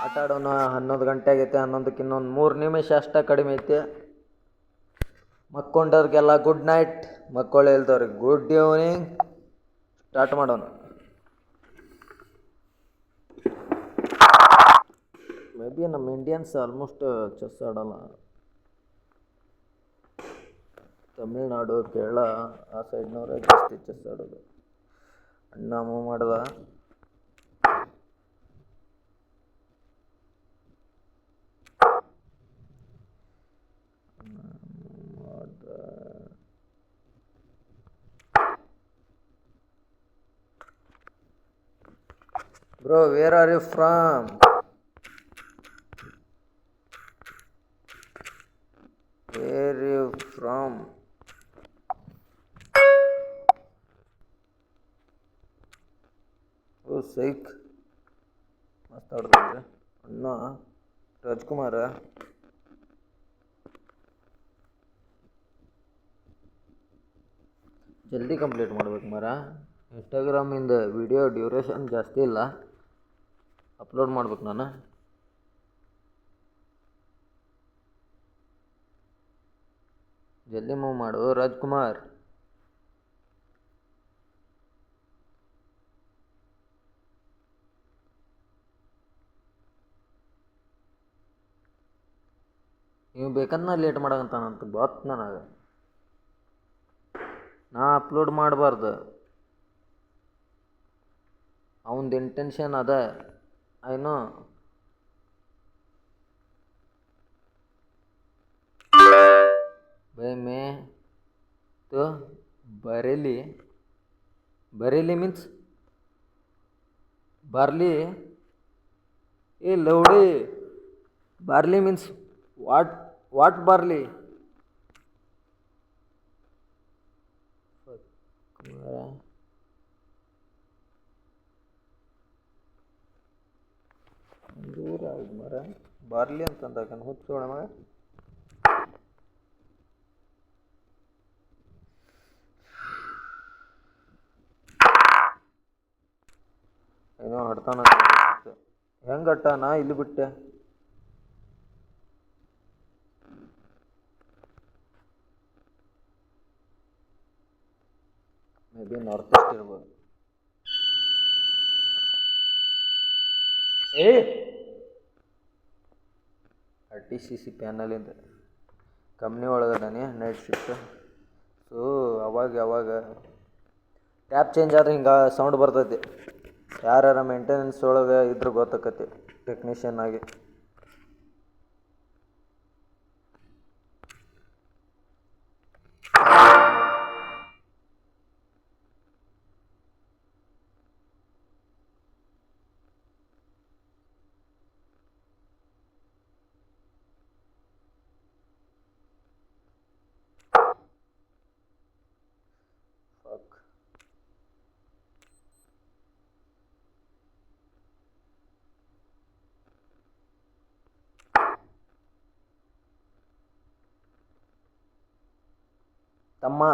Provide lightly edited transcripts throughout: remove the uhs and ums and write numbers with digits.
ಆಟ ಆಡೋಣ. 11 ಗಂಟೆ ಆಗೈತೆ. 11ಕ್ಕೆ ಇನ್ನೊಂದು 3 ನಿಮಿಷ ಅಷ್ಟೇ ಕಡಿಮೆ ಐತಿ. ಮಕ್ಕೊಂಡವ್ರಿಗೆಲ್ಲ ಗುಡ್ ನೈಟ್, ಮಕ್ಕಳು ಇಲ್ದವ್ರಿಗೆ ಗುಡ್ ಈವ್ನಿಂಗ್. ಸ್ಟಾರ್ಟ್ ಮಾಡೋಣ. ಮೇ ಬಿ ನಮ್ಮ ಇಂಡಿಯನ್ಸ್ ಆಲ್ಮೋಸ್ಟ್ ಚೆಸ್ ಆಡೋಲ್ಲ. ತಮಿಳ್ನಾಡು, ಕೇರಳ ಆ ಸೈಡ್ನವರೇ ಜಾಸ್ತಿ ಚೆಸ್ ಆಡೋದು. ಅಣ್ಣ ಮೂವ್ ಮಾಡ್ದ. Bro, where are you from? Where you from? ಓ ಸೈಕ್ ಮಾತಾಡಿದ್ರೆ ಅಣ್ಣ ರಾಜ್ಕುಮಾರ. ಜಲ್ದಿ ಕಂಪ್ಲೀಟ್ ಮಾಡ್ಬೇಕು ಮರ. ಇನ್ಸ್ಟಾಗ್ರಾಮಿಂದ ವಿಡಿಯೋ ಡ್ಯೂರೇಷನ್ ಜಾಸ್ತಿ ಇಲ್ಲ, ಅಪ್ಲೋಡ್ ಮಾಡ್ಬೇಕು ನಾನು. ಜಲ್ದಿ ಮೂವ್ ಮಾಡು ರಾಜ್ಕುಮಾರ್. ನೀವು ಬೇಕಂದ್ರೆ ಲೇಟ್ ಮಾಡಂತಾನಂತ ಗೊತ್ತು ನನಗೆ. ನಾ ಅಪ್ಲೋಡ್ ಮಾಡಬಾರ್ದು, ಅವನದು ಇಂಟೆನ್ಷನ್ ಅದ. ಐನೋ ಬೈ ಮೇ तो बरेली. Bareilly means barley. ए लवडे, बार्ली मीन्स what barley? ದೂರ ಆಯ್ತು ಮರ. ಬಾರ್ಲಿ ಅಂತಂದಾಗ ಹುಚ್ಚೋಣ ಮಗ. ಏನೋ ಹಡ್ತಾನ. ಹೆಂಗಟ್ಟ ನಾ ಇಲ್ಲಿ ಬಿಟ್ಟೆ. ಮೇ ಬಿ ನಾರ್ತ್ ಈಸ್ಟ್ ಇರ್ಬೋದು. RTCC ಪ್ಯಾನಲಿಂದ ಕಂಪ್ನಿ ಒಳಗದಾನೆ ನೈಟ್ ಶಿಫ್ಟ್. ಸೊ ಅವಾಗ ಟ್ಯಾಪ್ ಚೇಂಜ್ ಆದ್ರೆ ಹಿಂಗೆ ಸೌಂಡ್ ಬರ್ತೈತಿ. ಯಾರ ಮೇಂಟೆನೆನ್ಸ್ ಒಳಗೆ ಇದ್ರೆ ಗೊತ್ತಾಕತಿ ಟೆಕ್ನಿಷಿಯನ್ ಆಗಿ. ತಮ್ಮ,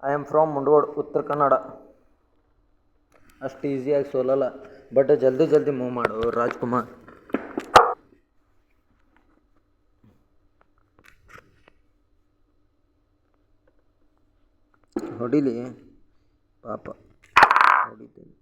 I am from Mundgod, Uttara Kannada. ಅಷ್ಟು ಈಸಿಯಾಗಿ ಸೋಲಲ್ಲ, ಬಟ್ ಜಲ್ದಿ ಮೂವ್ ಮಾಡು ರಾಜ್ಕುಮಾರ್. ಹೊಡಿಲಿ ಪಾಪ, ಹೊಡಿತೀನಿ.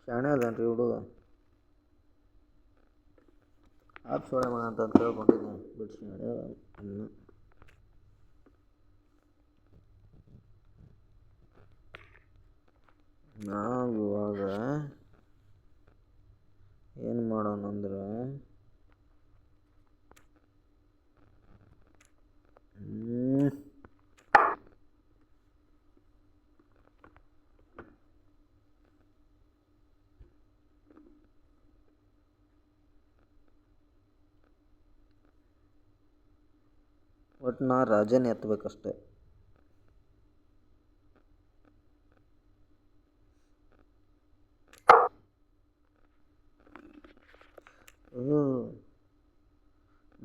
ಶಾಣೆ ಅದೇನ್ರಿ ಹುಡುಗ. ಆಪ್ ಸೋಳೆ ಮಗ ಅಂತ ಕೇಳ್ಕೊಂಡಿದ್ದೀನಿ, ಬಿಟ್ಟು ಶಾಣೆ ಅಲ್ಲ. ನಾವು ಇವಾಗ ಏನು ಮಾಡೋಣ ಅಂದ್ರೆ ಒಟ್ಟು ನಾ ರಾಜನೇ ಎತ್ತಬೇಕಷ್ಟೆ.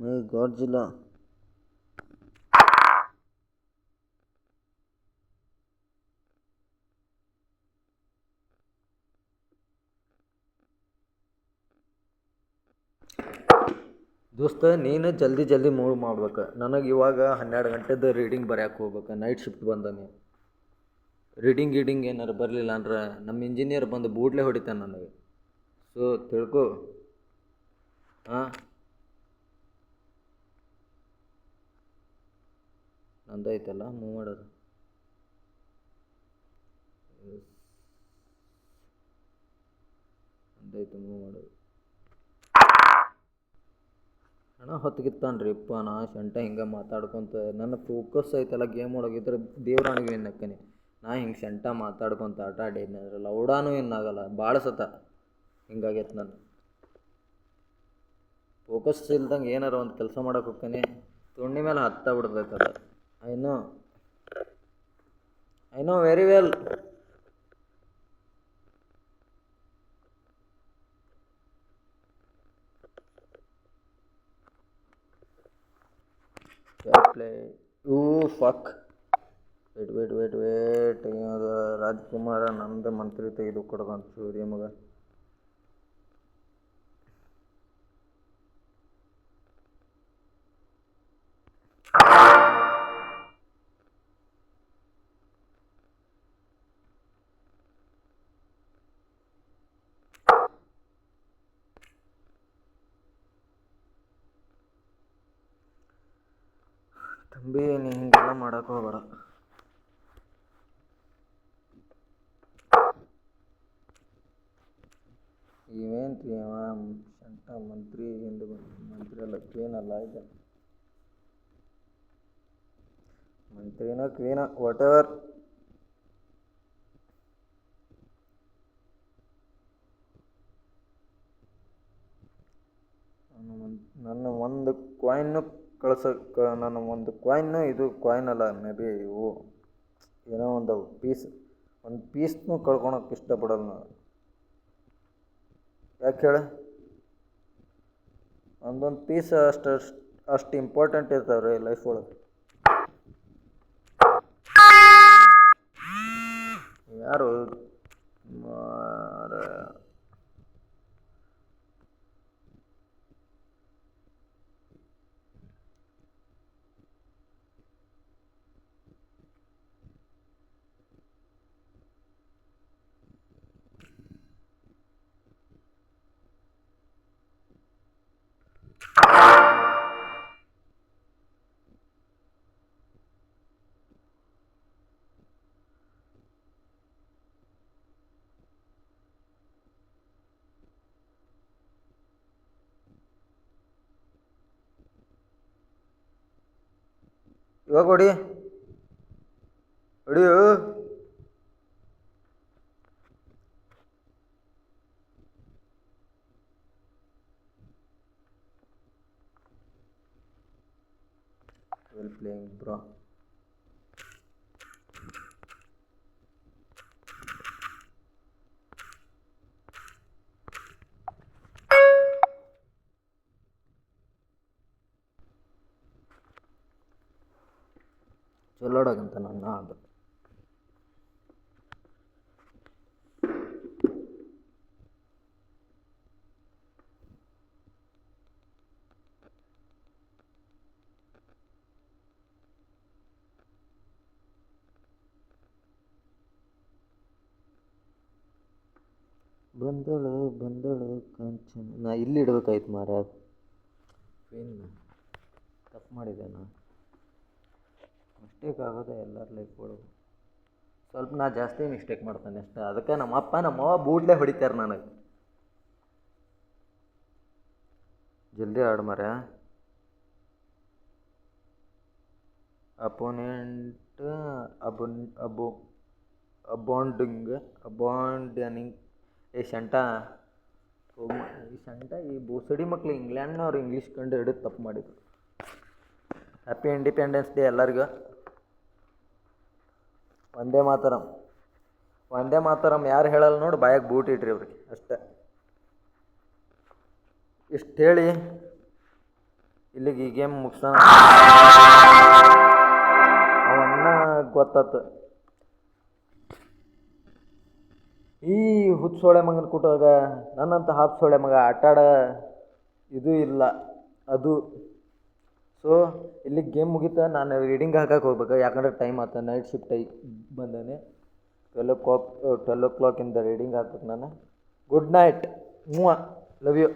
ಮೈ ಗಾಡ್ಜಿಲ್ಲ. ದೋಸ್ತ ನೀನು ಜಲ್ದಿ ಜಲ್ದಿ ಮೂವ್ ಮಾಡ್ಬೇಕು. ನನಗೆ ಇವಾಗ 12 ಗಂಟೆದು ರೀಡಿಂಗ್ ಬರ್ಯಾಕೆ ಹೋಗ್ಬೇಕು. Night shift ಬಂದಾನೆ. ರೀಡಿಂಗ್ ಏನಾರು ಬರಲಿಲ್ಲ ಅಂದ್ರೆ ನಮ್ಮ ಇಂಜಿನಿಯರ್ ಬಂದು ಬೂಟ್ಲೆ ಹೊಡಿತಾನೆ ನನಗೆ. ಸೊ ತಿಳ್ಕೊ. ಹಾಂ, ನಂದೈತಲ್ಲ ಮೂವ್ ಮಾಡೋದು. ನಂದೈತೆ ಮೂವ್ ಮಾಡೋದು. ಹಣ ಹೊತ್ತಿಗಿತ್ತಾನ್ರಿಪ್ಪ. ನಾ ಶಂಟ ಹಿಂಗೆ ಮಾತಾಡ್ಕೊತ ನನ್ನ ಫೋಕಸ್ ಐತಲ್ಲ ಗೇಮ್ ಒಳಗಿದ್ರೆ ದೇವ್ರಾಣಿಗೆ ವಿನ್ ಆಕ್ಕನಿ. ನಾ ಹಿಂಗೆ ಶಂಟ ಮಾತಾಡ್ಕೊತ ಆಟ ಆಡಿದ್ನಂದ್ರೆ ಲೌಡಾನು ಏನಾಗಲ್ಲ. ಭಾಳ ಸತ ಹಿಂಗಾಗೈತೆ ನಾನು. ಫೋಕಸ್ ಇಲ್ದಂಗೆ ಏನಾರ ಒಂದು ಕೆಲಸ ಮಾಡೋಕೆ ಹೋಗ್ತಾನೆ, ತೊಣ್ಣಿ ಮೇಲೆ ಹತ್ತಾ ಬಿಡ್ತೈತೆ ಅದು. I know very well. Play ಫಕ್. ವೇಟ್ ಇವಾಗ ರಾಜ್ಕುಮಾರ ನಮ್ದು ಮಂತ್ರಿ ತೆಗೆದು ಕೊಡ್ದಂತ ಸೂರ್ಯ ಮಗ. ತಂಬಿ ನೀ ಹಿಂಗೆಲ್ಲ ಮಾಡಕ್ಕೆ ಹೋಗ್ಬೇಡ. ಇವೇನ್ರಿ ಅವ ಶಂಟ ಮಂತ್ರಿ ಎಂದು ಮಂತ್ರಿ ಅಲ್ಲ, ಕ್ವೀನ್ ಅಲ್ಲ. ಇದು ಮಂತ್ರಿನ ಕ್ವೀನ ವಾಟ್ ಎವರ್. ನನ್ನ ಒಂದು ಕಾಯಿನ್ನು ಕಳ್ಸಕ್ಕೆ, ನನ್ನ ಒಂದು ಕಾಯಿನ್ನು, ಇದು ಕಾಯಿನ್ ಅಲ್ಲ ಮೇ ಬಿ ಇವು ಏನೋ ಒಂದು ಪೀಸ್ನೂ ಕಳ್ಕೊಳಕ್ಕೆ ಇಷ್ಟಪಡಲ್ಲ ನಾನು. ಯಾಕೆ ಹೇಳ? ಒಂದೊಂದು ಪೀಸ್ ಅಷ್ಟು ಇಂಪಾರ್ಟೆಂಟ್ ಇರ್ತಾವ್ರಿ ಲೈಫ್ ಒಳಗೆ. ಯಾರು ಇವಾಗ ಹೊಡಿಯು. Well playing bro. ಚೊಲ್ಲೋಡಗಂತ ನನ್ನ ಅದು ಬಂದಳು ಕಾಂಚನ. ನಾ ಇಲ್ಲಿ ಇಡ್ಬೇಕಾಯ್ತು ಮಾರ. ಏನು ತಪ್ಪು ಮಾಡಿದೆ ನಾ. ಮಿಸ್ಟೇಕ್ ಆಗೋದೆ ಎಲ್ಲರ ಲೈಫ್ ಒಳಗೆ. ಸ್ವಲ್ಪ ನಾ ಜಾಸ್ತಿ ಮಿಸ್ಟೇಕ್ ಮಾಡ್ತಾನೆ ಅಷ್ಟೇ. ಅದಕ್ಕೆ ನಮ್ಮಪ್ಪ ನಮ್ಮವ್ವ ಬೂಟ್ಲೆ ಹೊಡಿತಾರೆ ನನಗೆ. ಜಲ್ದಿ ಆಡು ಮರ. ಅಪೋನೆಂಟ್ ಅಬಾಂಡನಿಂಗ್. ಈ ಶಂಟ ಈ ಬೋಸಡಿ ಮಕ್ಳು ಇಂಗ್ಲೆಂಡ್ನವ್ರು ಇಂಗ್ಲೀಷ್ ಕಂಡು ಹಿಡಿದು ತಪ್ಪು ಮಾಡಿದ್ರು. ಹ್ಯಾಪಿ ಇಂಡಿಪೆಂಡೆನ್ಸ್ ಡೇ ಎಲ್ಲರಿಗೂ. ವಂದೇ ಮಾತರಂ ಯಾರು ಹೇಳಲ್ಲ ನೋಡು, ಬಾಯಾಗ ಬೂಟ್ ಇಟ್ರಿ ಅವ್ರಿಗೆ ಅಷ್ಟೇ. ಇಷ್ಟು ಹೇಳಿ ಇಲ್ಲಿಗೆ ಈ ಗೇಮ್ ಮುಗಿಸ್ತಾನ ಅವನ್ನ ಗೊತ್ತಾತು. ಈ ಹುಚ್ಚೋಳೆ ಮಗನ ಕೂಟಾಗ ನನ್ನಂತ ಹಾಪ್ಸೋಳೆ ಮಗ ಆಟಾಡ ಇದು ಇಲ್ಲ ಅದು. ಸೊ ಇಲ್ಲಿ ಗೇಮ್ ಮುಗೀತ, ನಾನು ರೀಡಿಂಗ್ ಹಾಕಕ್ಕೆ ಹೋಗ್ಬೇಕು, ಯಾಕಂದ್ರೆ ಟೈಮ್ ಆಯ್ತು, ನೈಟ್ ಶಿಫ್ಟ್ ಬಂದಾನೆ. 12 o'clock ಇಂದ ರೀಡಿಂಗ್ ಹಾಕ್ಬೇಕು ನಾನು. Good night, love you.